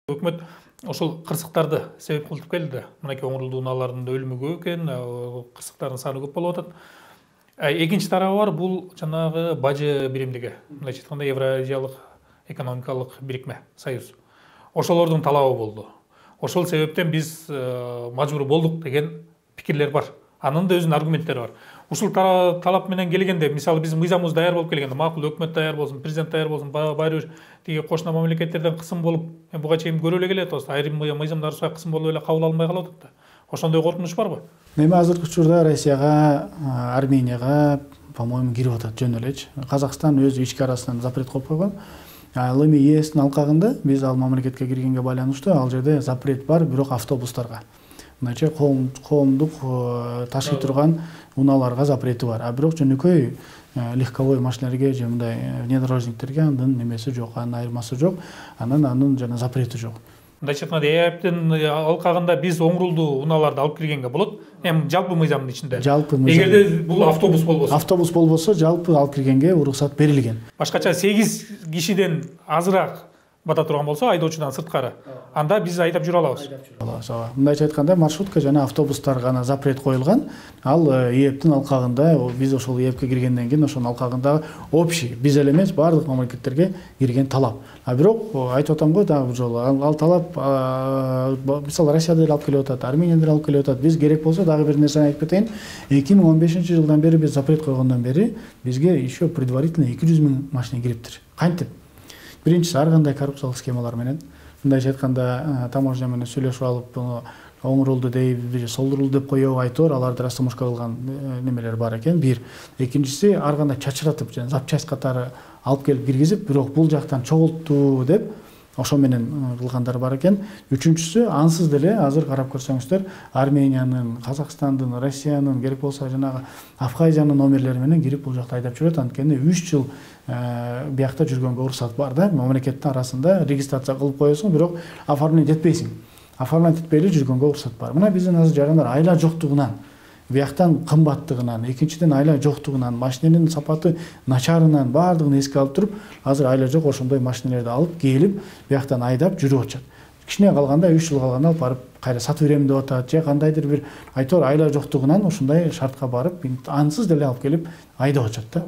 Өкмөт ошол кырсыктарды себеп кылып келди. Мынакей оңрулдуу унаалардын өлүмү көп экен, кырсыктардын саны көп болуп атат. Экинчи тарабы бар, бул жанагы бажы биримдиги. Мындайча айтканда Евразиялык экономикалык бирикме, союз. Ошолордун талабы болду. Ошол себептен биз мажбур болдук деген пикирлер бар. Анын да өзүнүн аргументтери бар. Ушул талап менен келгенде, мисалы биздин мыйзамыбыз даяр болуп келгенде, макул өкмөт даяр болсун, президент даяр болсун, баары бир тиги кошуна мамлекеттерден кысым болуп, буга чейин көрүп эле келе атабыз. Айрым мыйзамдар кысым болуп эле кабыл алынбай калып атат да. Ошондой коркунуч барбы? Эми азыркы учурда Россияга, Арменияга, по-моему, кирип атат жөн элечи. Казакстан өзү ички арасынан запрет коюп койгон. Ал эми ЕСтин алкагында биз ал мамлекетке киргенге байланыштуу ал жерде запрет бар, бирок автобустарга. Мындайча коомдук ташый турган унааларга запрети бар. А бирок жөнөкөй легковой машиналерге же мындай внедорожниктерге анын немеси жок, анын айырмасы жок. Анын жана запрети жок. Мындайча айтканда ЭАПтин алкагында биз оңрулдуу унааларды алып киргенге болот. Эми жалпы мыйзамдын ичинде. Эгерде бул автобус болбосо. Автобус болбосо жалпы алып киргенге уруксат берилген. Башкача 8 кишиден азыраак бата турган болсо, айдоочудан сырткары, анда биз айдап жүрө алабыз. Мындайча айтканда маршрутка жана автобустарга гана запрет коюлган. Ал ЕЭПтин алкагында, биз ошол ЕЭПке киргенден кийин ошонун алкагындагы общий, биз эле эмес, баардык мамлекеттерге кирген талап. А бирок айтып атам го дагы бир жолу, ал талап мисалы Россияда эле алып келип атат, Арменияда эле алып келип атат. Биз керек болсо дагы бир нерсени айтып кетейин. 2015-жылдан бери биз запрет койгондон бери бизге еще предварительно 200 000 машина кириптир. Кантип? Биринчиси ар кандай коррупциялык схемалар менен, мындайча айтканда таможня менен сүйлөшүп алып, оңрулду дейбиз, же солдурулду деп коебу айтор, аларды растамошка кылган немелер бар экен. Бир. Экинчиси ар кандай чачыратып, жана запчасть катары алып келип киргизип, бирок бул жактан чогултту деп ошо менен кылгандар бар экен. Үчүнчүсү ансыз деле азыр карап көрсөңүздөр Армениянын, Казакстандын, Россиянын, керек болсо жанагы Абхазиянын номерлери менен кирип бул жакта айдап жүрөт. Анткени 3 жыл биякта жүргөнгө уруксат бар да, мамлекеттин арасында регистрация кылып коесуң, бирок оформление этпейсиң. Оформление этпей эле жүргөнгө уруксат бар. Мына биздин азыр жарандар айла жоктугунан, бияктан кымбаттыгынан, экинчиден айла жоктугунан, машиненин сапаты начарынан баардыгын эске алып туруп, азыр айла жок ошондой машинелерди алып келип, бияктан айдап жүрүп атышат. Кичине калганда 3 жыл калганда алып барып кайра сатып берем деп атат, же кандайдыр бир айтор айла жоктугунан ушундай шартка барып, ансыз деле алып келип айдап атышат да.